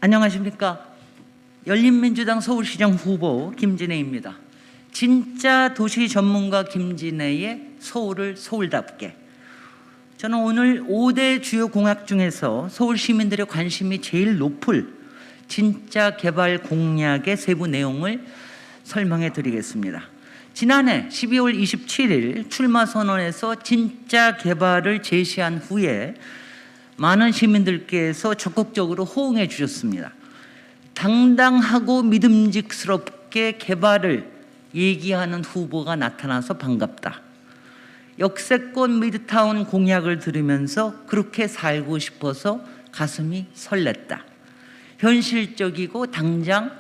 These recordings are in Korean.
안녕하십니까. 열린민주당 서울시장 후보 김진애입니다. 진짜 도시 전문가 김진애의 서울을 서울답게. 저는 오늘 5대 주요 공약 중에서 서울 시민들의 관심이 제일 높을 진짜 개발 공약의 세부 내용을 설명해 드리겠습니다. 지난해 12월 27일 출마 선언에서 진짜 개발을 제시한 후에 많은 시민들께서 적극적으로 호응해 주셨습니다. 당당하고 믿음직스럽게 개발을 얘기하는 후보가 나타나서 반갑다. 역세권 미드타운 공약을 들으면서 그렇게 살고 싶어서 가슴이 설렜다. 현실적이고 당장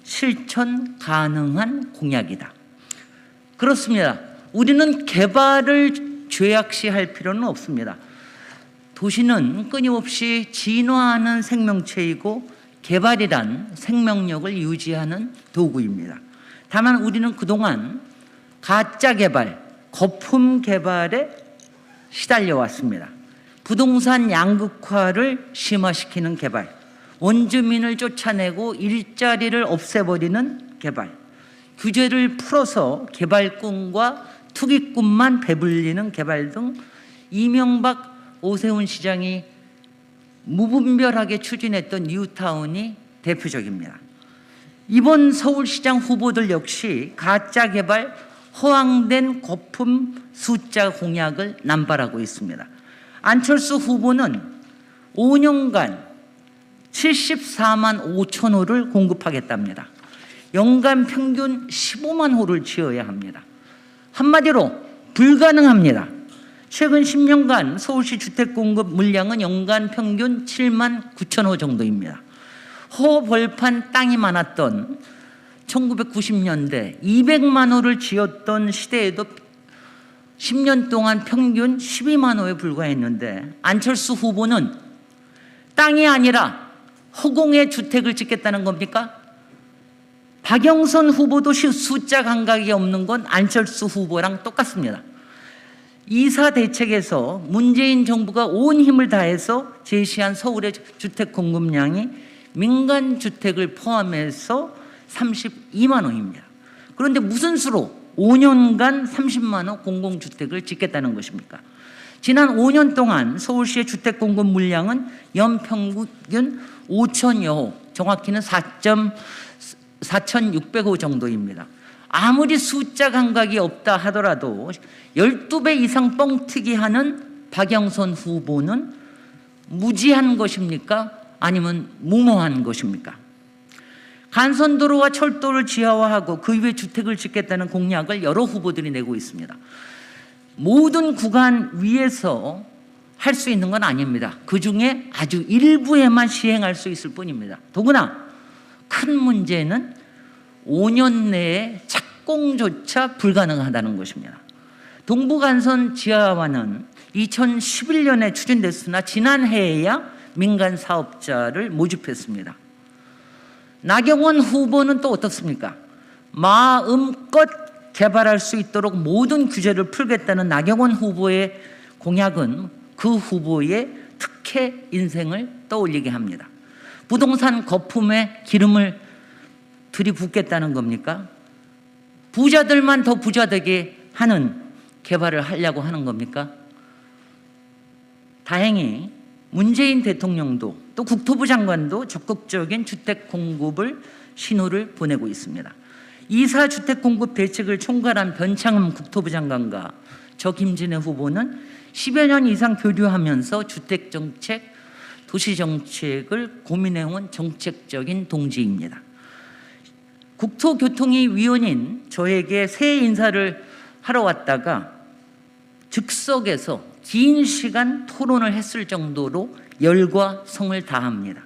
실천 가능한 공약이다. 그렇습니다. 우리는 개발을 죄악시할 필요는 없습니다. 도시는 끊임없이 진화하는 생명체이고 개발이란 생명력을 유지하는 도구입니다. 다만 우리는 그동안 가짜 개발, 거품 개발에 시달려 왔습니다. 부동산 양극화를 심화시키는 개발, 원주민을 쫓아내고 일자리를 없애버리는 개발, 규제를 풀어서 개발꾼과 투기꾼만 배불리는 개발 등 이명박 오세훈 시장이 무분별하게 추진했던 뉴타운이 대표적입니다. 이번 서울시장 후보들 역시 가짜 개발, 허황된 거품 숫자 공약을 남발하고 있습니다. 안철수 후보는 5년간 74만 5천 호를 공급하겠답니다. 연간 평균 15만 호를 지어야 합니다. 한마디로 불가능합니다. 최근 10년간 서울시 주택 공급 물량은 연간 평균 7만 9천 호 정도입니다. 허벌판 땅이 많았던 1990년대 200만 호를 지었던 시대에도 10년 동안 평균 12만 호에 불과했는데 안철수 후보는 땅이 아니라 허공에 주택을 짓겠다는 겁니까? 박영선 후보도 숫자 감각이 없는 건 안철수 후보랑 똑같습니다. 2사 대책에서 문재인 정부가 온 힘을 다해서 제시한 서울의 주택 공급량이 민간 주택을 포함해서 32만 호입니다. 그런데 무슨 수로 5년간 30만 호 공공주택을 짓겠다는 것입니까? 지난 5년 동안 서울시의 주택 공급 물량은 연평균 5천여 호, 정확히는 4,600호 정도입니다. 아무리 숫자 감각이 없다 하더라도 12배 이상 뻥튀기 하는 박영선 후보는 무지한 것입니까? 아니면 무모한 것입니까? 간선도로와 철도를 지하화하고 그 위에 주택을 짓겠다는 공약을 여러 후보들이 내고 있습니다. 모든 구간 위에서 할 수 있는 건 아닙니다. 그중에 아주 일부에만 시행할 수 있을 뿐입니다. 더구나 큰 문제는 5년 내에 착공조차 불가능하다는 것입니다. 동부간선 지하화는 2011년에 추진됐으나 지난해에야 민간 사업자를 모집했습니다. 나경원 후보는 또 어떻습니까? 마음껏 개발할 수 있도록 모든 규제를 풀겠다는 나경원 후보의 공약은 그 후보의 특혜 인생을 떠올리게 합니다. 부동산 거품에 기름을 들이붓겠다는 겁니까? 부자들만 더 부자되게 하는 개발을 하려고 하는 겁니까? 다행히 문재인 대통령도 또 국토부 장관도 적극적인 주택 공급을 신호를 보내고 있습니다. 2사 주택 공급 대책을 총괄한 변창흠 국토부 장관과 저 김진애 후보는 10여 년 이상 교류하면서 주택 정책, 도시 정책을 고민해온 정책적인 동지입니다. 국토교통위 위원인 저에게 새해 인사를 하러 왔다가 즉석에서 긴 시간 토론을 했을 정도로 열과 성을 다합니다.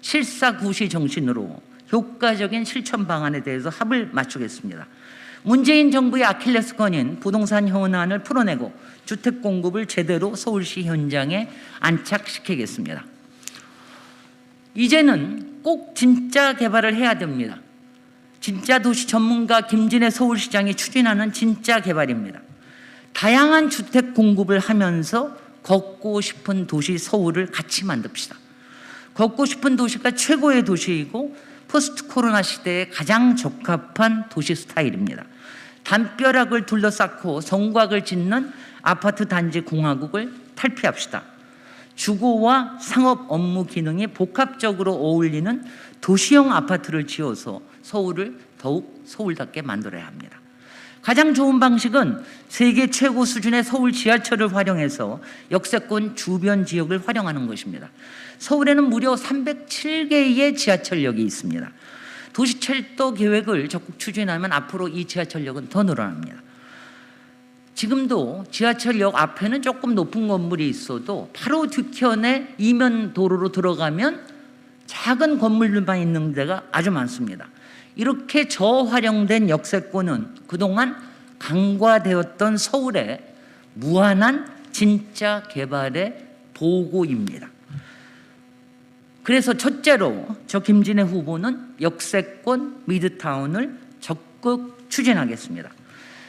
실사구시 정신으로 효과적인 실천 방안에 대해서 합을 맞추겠습니다. 문재인 정부의 아킬레스건인 부동산 현안을 풀어내고 주택 공급을 제대로 서울시 현장에 안착시키겠습니다. 이제는 꼭 진짜 개발을 해야 됩니다. 진짜 도시 전문가 김진애 서울시장이 추진하는 진짜 개발입니다. 다양한 주택 공급을 하면서 걷고 싶은 도시 서울을 같이 만듭시다. 걷고 싶은 도시가 최고의 도시이고 포스트 코로나 시대에 가장 적합한 도시 스타일입니다. 담벼락을 둘러싸고 성곽을 짓는 아파트 단지 공화국을 탈피합시다. 주거와 상업 업무 기능이 복합적으로 어울리는 도시형 아파트를 지어서 서울을 더욱 서울답게 만들어야 합니다. 가장 좋은 방식은 세계 최고 수준의 서울 지하철을 활용해서 역세권 주변 지역을 활용하는 것입니다. 서울에는 무려 307개의 지하철역이 있습니다. 도시철도 계획을 적극 추진하면 앞으로 이 지하철역은 더 늘어납니다. 지금도 지하철역 앞에는 조금 높은 건물이 있어도 바로 뒤편에 이면 도로로 들어가면 작은 건물들만 있는 데가 아주 많습니다. 이렇게 저활용된 역세권은 그동안 간과되었던 서울의 무한한 진짜 개발의 보고입니다. 그래서 첫째로 저 김진애 후보는 역세권 미드타운을 적극 추진하겠습니다.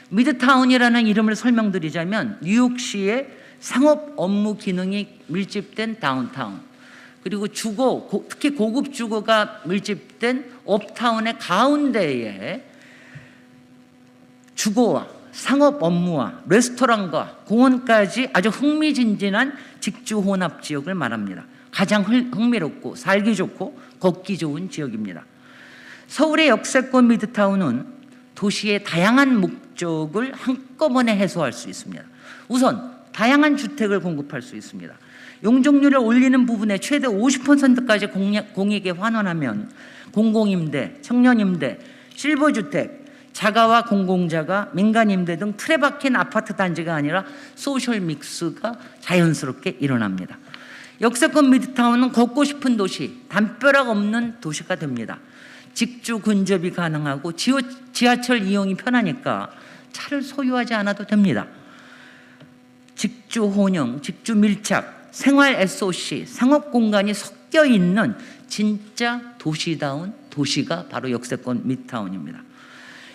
미드타운이라는 이름을 설명드리자면 뉴욕시의 상업 업무 기능이 밀집된 다운타운, 그리고 주거, 특히 고급 주거가 밀집된 업타운의 가운데에 주거와 상업 업무와 레스토랑과 공원까지 아주 흥미진진한 직주 혼합 지역을 말합니다. 가장 흥미롭고 살기 좋고 걷기 좋은 지역입니다. 서울의 역세권 미드타운은 도시의 다양한 목적을 한꺼번에 해소할 수 있습니다. 우선 다양한 주택을 공급할 수 있습니다. 용적률을 올리는 부분에 최대 50%까지 공익에 환원하면 공공임대, 청년임대, 실버주택, 자가와 공공자가, 민간임대 등 틀에 박힌 아파트 단지가 아니라 소셜 믹스가 자연스럽게 일어납니다. 역세권 미드타운은 걷고 싶은 도시, 담벼락 없는 도시가 됩니다. 직주 근접이 가능하고 지하철 이용이 편하니까 차를 소유하지 않아도 됩니다. 직주 혼용, 직주 밀착, 생활 SOC, 상업 공간이 섞여 있는 진짜 도시다운 도시가 바로 역세권 미드타운입니다.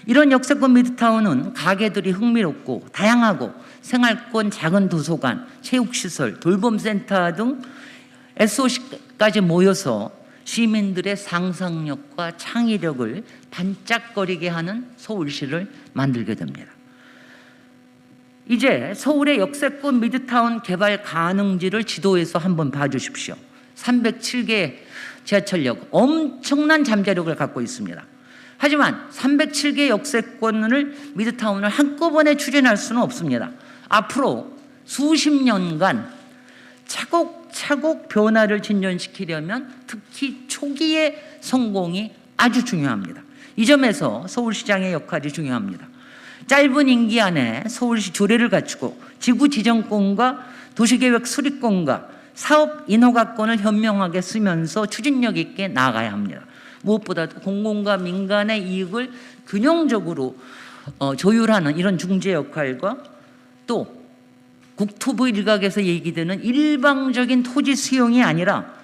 이런 역세권 미드타운은 가게들이 흥미롭고 다양하고 생활권, 작은 도서관, 체육시설, 돌봄센터 등 SOC까지 모여서 시민들의 상상력과 창의력을 반짝거리게 하는 서울시를 만들게 됩니다. 이제 서울의 역세권 미드타운 개발 가능지를 지도에서 한번 봐주십시오. 307개 지하철역, 엄청난 잠재력을 갖고 있습니다. 하지만 307개 역세권을 미드타운을 한꺼번에 추진할 수는 없습니다. 앞으로 수십 년간 차곡차곡 변화를 진전시키려면 특히 초기의 성공이 아주 중요합니다. 이 점에서 서울시장의 역할이 중요합니다. 짧은 임기 안에 서울시 조례를 갖추고 지구 지정권과 도시계획 수립권과 사업 인허가권을 현명하게 쓰면서 추진력 있게 나아가야 합니다. 무엇보다도 공공과 민간의 이익을 균형적으로 조율하는 이런 중재 역할과 또 국토부 일각에서 얘기되는 일방적인 토지 수용이 아니라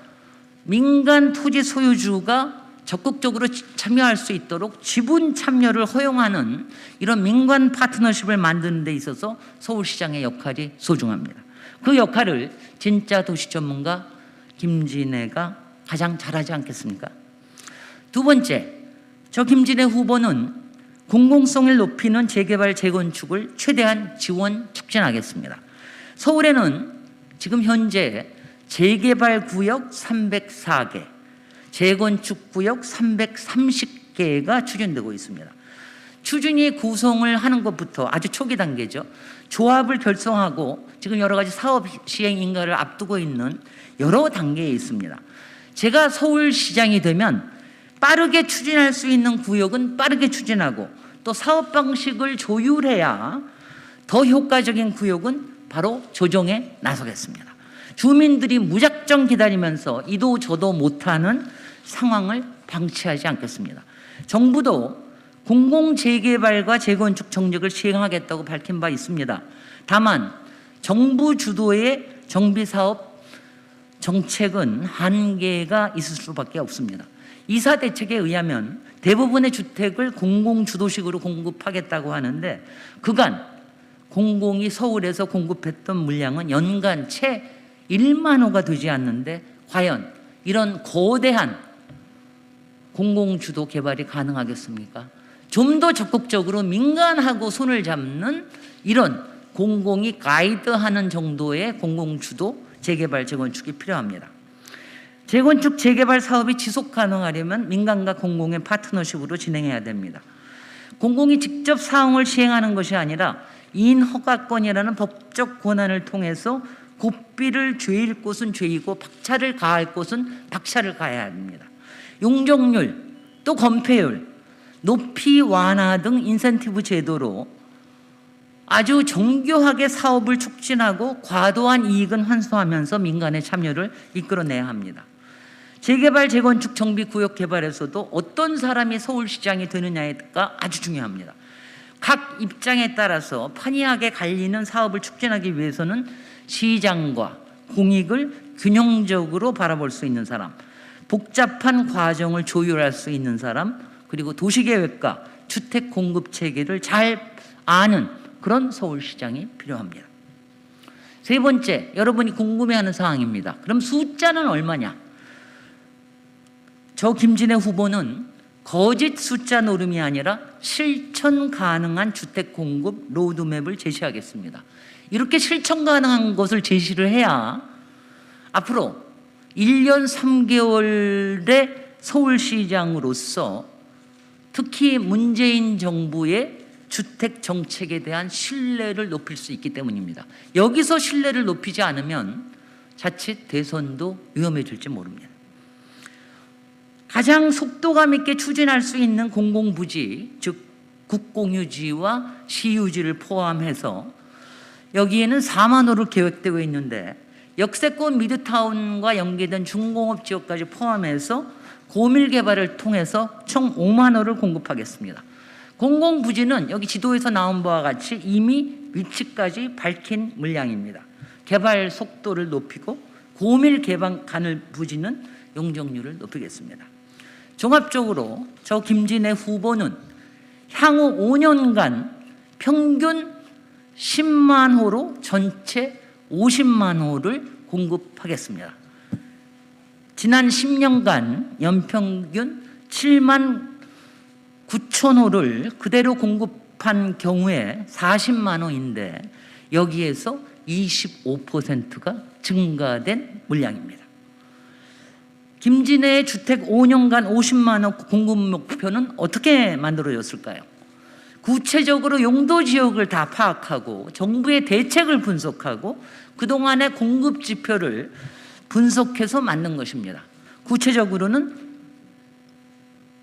민간 토지 소유주가 적극적으로 참여할 수 있도록 지분 참여를 허용하는 이런 민간 파트너십을 만드는 데 있어서 서울시장의 역할이 소중합니다. 그 역할을 진짜 도시 전문가 김진애가 가장 잘하지 않겠습니까? 두 번째, 저 김진애 후보는 공공성을 높이는 재개발 재건축을 최대한 지원 촉진하겠습니다. 서울에는 지금 현재 재개발 구역 304개, 재건축 구역 330개가 추진되고 있습니다. 추진위 구성을 하는 것부터 아주 초기 단계죠. 조합을 결성하고 지금 여러 가지 사업 시행 인가를 앞두고 있는 여러 단계에 있습니다. 제가 서울시장이 되면 빠르게 추진할 수 있는 구역은 빠르게 추진하고 또 사업 방식을 조율해야 더 효과적인 구역은 바로 조정에 나서겠습니다. 주민들이 무작정 기다리면서 이도 저도 못하는 상황을 방치하지 않겠습니다. 정부도 공공재개발과 재건축 정책을 시행하겠다고 밝힌 바 있습니다. 다만 정부 주도의 정비사업 정책은 한계가 있을 수밖에 없습니다. 이사 대책에 의하면 대부분의 주택을 공공주도식으로 공급하겠다고 하는데 그간 공공이 서울에서 공급했던 물량은 연간 채 1만 호가 되지 않는데 과연 이런 거대한 공공주도 개발이 가능하겠습니까? 좀 더 적극적으로 민간하고 손을 잡는 이런 공공이 가이드하는 정도의 공공주도 재개발, 재건축이 필요합니다. 재건축, 재개발 사업이 지속 가능하려면 민간과 공공의 파트너십으로 진행해야 됩니다. 공공이 직접 사업을 시행하는 것이 아니라 이인 허가권이라는 법적 권한을 통해서 고삐를 죄일 곳은 죄이고 박차를 가할 곳은 박차를 가해야 합니다. 용적률, 또 건폐율, 높이 완화 등 인센티브 제도로 아주 정교하게 사업을 촉진하고 과도한 이익은 환수하면서 민간의 참여를 이끌어내야 합니다. 재개발, 재건축, 정비구역 개발에서도 어떤 사람이 서울시장이 되느냐가 아주 중요합니다. 각 입장에 따라서 판이하게 갈리는 사업을 촉진하기 위해서는 시장과 공익을 균형적으로 바라볼 수 있는 사람, 복잡한 과정을 조율할 수 있는 사람, 그리고 도시계획과 주택 공급 체계를 잘 아는 그런 서울시장이 필요합니다. 세 번째, 여러분이 궁금해하는 사항입니다. 그럼 숫자는 얼마냐? 저 김진애 후보는 거짓 숫자 노름이 아니라 실천 가능한 주택 공급 로드맵을 제시하겠습니다. 이렇게 실천 가능한 것을 제시를 해야 앞으로 1년 3개월의 서울시장으로서 특히 문재인 정부의 주택 정책에 대한 신뢰를 높일 수 있기 때문입니다. 여기서 신뢰를 높이지 않으면 자칫 대선도 위험해질지 모릅니다. 가장 속도감 있게 추진할 수 있는 공공부지, 즉 국공유지와 시유지를 포함해서 여기에는 4만 호를 계획되고 있는데 역세권 미드타운과 연계된 중공업 지역까지 포함해서 고밀 개발을 통해서 총 5만 호를 공급하겠습니다. 공공부지는 여기 지도에서 나온 바와 같이 이미 위치까지 밝힌 물량입니다. 개발 속도를 높이고 고밀 개발 가능 부지는 용적률을 높이겠습니다. 종합적으로 저 김진애 후보는 향후 5년간 평균 10만 호로 전체 50만 호를 공급하겠습니다. 지난 10년간 연평균 7만 9천 호를 그대로 공급한 경우에 40만 호인데 여기에서 25%가 증가된 물량입니다. 김진애의 주택 5년간 50만 호 공급 목표는 어떻게 만들어졌을까요? 구체적으로 용도 지역을 다 파악하고 정부의 대책을 분석하고 그동안의 공급 지표를 분석해서 만든 것입니다. 구체적으로는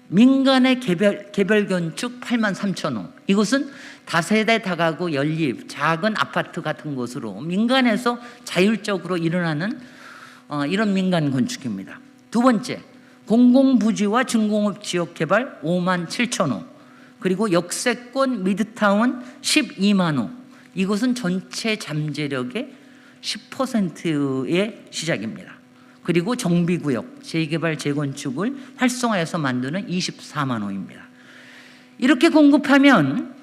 민간의 개별 건축 8만 3천 호. 이것은 다세대 다가구 연립 작은 아파트 같은 곳으로 민간에서 자율적으로 일어나는 이런 민간 건축입니다. 두 번째, 공공부지와 중공업 지역 개발 5만 7천 호. 그리고 역세권 미드타운 12만 호. 이것은 전체 잠재력의 10%의 시작입니다. 그리고 정비구역, 재개발, 재건축을 활성화해서 만드는 24만 호입니다. 이렇게 공급하면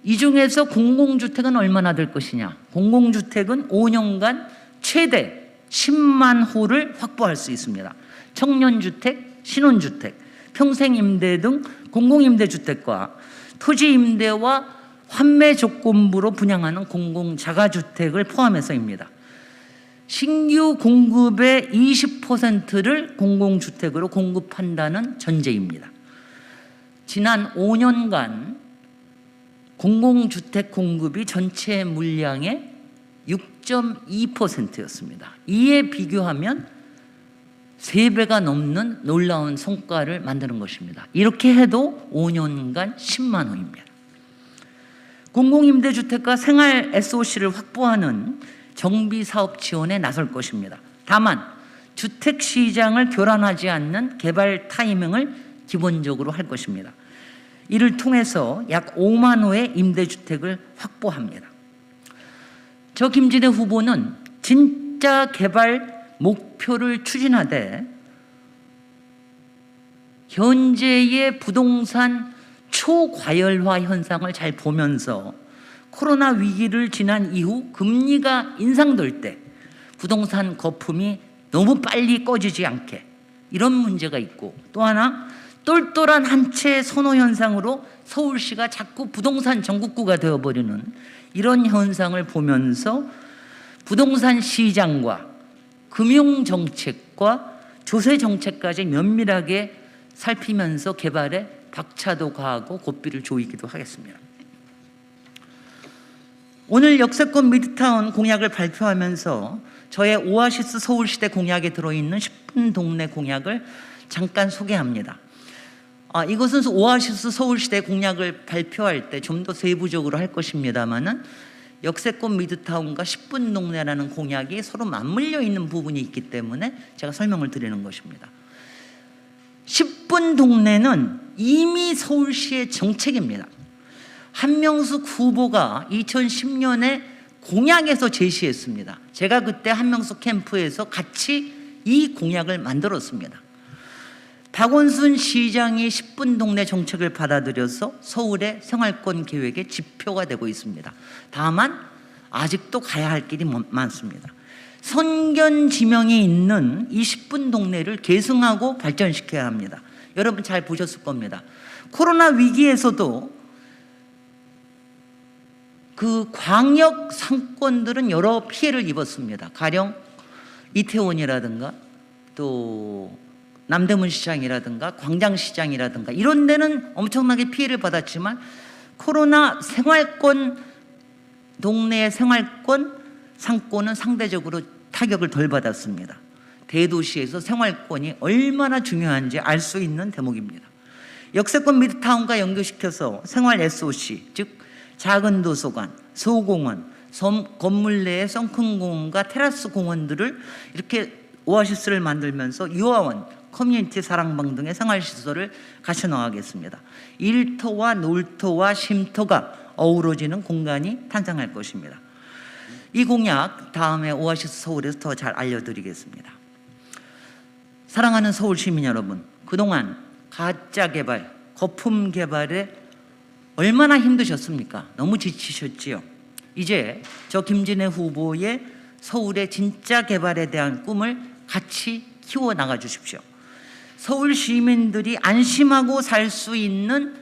이 중에서 공공주택은 얼마나 될 것이냐? 공공주택은 5년간 최대 10만 호를 확보할 수 있습니다. 청년주택, 신혼주택, 평생임대 등 공공임대주택과 토지임대와 환매 조건부로 분양하는 공공자가주택을 포함해서입니다. 신규 공급의 20%를 공공주택으로 공급한다는 전제입니다. 지난 5년간 공공주택 공급이 전체 물량의 6.2%였습니다. 이에 비교하면 3배가 넘는 놀라운 성과를 만드는 것입니다. 이렇게 해도 5년간 10만 호입니다. 공공임대주택과 생활 SOC를 확보하는 정비사업 지원에 나설 것입니다. 다만 주택시장을 교란하지 않는 개발 타이밍을 기본적으로 할 것입니다. 이를 통해서 약 5만 호의 임대주택을 확보합니다. 저 김진애 후보는 진짜 개발 목표를 추진하되 현재의 부동산 초과열화 현상을 잘 보면서 코로나 위기를 지난 이후 금리가 인상될 때 부동산 거품이 너무 빨리 꺼지지 않게, 이런 문제가 있고, 또 하나 똘똘한 한 채 선호 현상으로 서울시가 자꾸 부동산 전국구가 되어버리는 이런 현상을 보면서 부동산 시장과 금융정책과 조세정책까지 면밀하게 살피면서 개발에 박차도 가하고 고삐를 조이기도 하겠습니다. 오늘 역세권 미드타운 공약을 발표하면서 저의 오아시스 서울시대 공약에 들어있는 10분 동네 공약을 잠깐 소개합니다. 이것은 오아시스 서울시대 공약을 발표할 때 좀 더 세부적으로 할 것입니다만은 역세권 미드타운과 10분 동네라는 공약이 서로 맞물려 있는 부분이 있기 때문에 제가 설명을 드리는 것입니다. 10분 동네는 이미 서울시의 정책입니다. 한명숙 후보가 2010년에 공약에서 제시했습니다. 제가 그때 한명숙 캠프에서 같이 이 공약을 만들었습니다. 박원순 시장이 10분 동네 정책을 받아들여서 서울의 생활권 계획의 지표가 되고 있습니다. 다만 아직도 가야 할 길이 많습니다. 선견 지명이 있는 이 10분 동네를 계승하고 발전시켜야 합니다. 여러분 잘 보셨을 겁니다. 코로나 위기에서도 그 광역 상권들은 여러 피해를 입었습니다. 가령 이태원이라든가 또 남대문 시장이라든가 광장시장이라든가 이런 데는 엄청나게 피해를 받았지만 코로나 생활권 동네의 생활권 상권은 상대적으로 타격을 덜 받았습니다. 대도시에서 생활권이 얼마나 중요한지 알 수 있는 대목입니다. 역세권 미드타운과 연결시켜서 생활 SOC, 즉 작은 도서관, 소공원, 건물 내의 썬큰 공원과 테라스 공원들을 이렇게 오아시스를 만들면서 유아원, 커뮤니티 사랑방 등의 생활시설을 같이 넣어가겠습니다. 일터와 놀터와 쉼터가 어우러지는 공간이 탄생할 것입니다. 이 공약 다음에 오아시스 서울에서 더 잘 알려드리겠습니다. 사랑하는 서울 시민 여러분, 그동안 가짜 개발, 거품 개발에 얼마나 힘드셨습니까? 너무 지치셨지요? 이제 저 김진애 후보의 서울의 진짜 개발에 대한 꿈을 같이 키워나가 주십시오. 서울 시민들이 안심하고 살 수 있는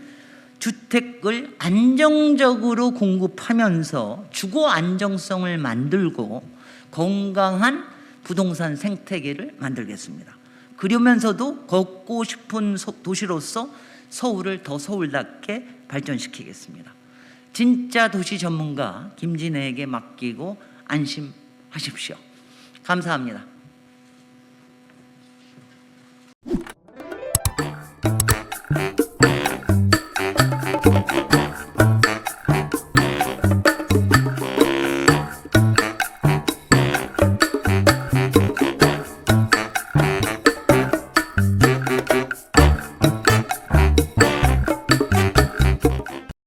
주택을 안정적으로 공급하면서 주거 안정성을 만들고 건강한 부동산 생태계를 만들겠습니다. 그러면서도 걷고 싶은 도시로서 서울을 더 서울답게 발전시키겠습니다. 진짜 도시 전문가 김진애에게 맡기고 안심하십시오. 감사합니다.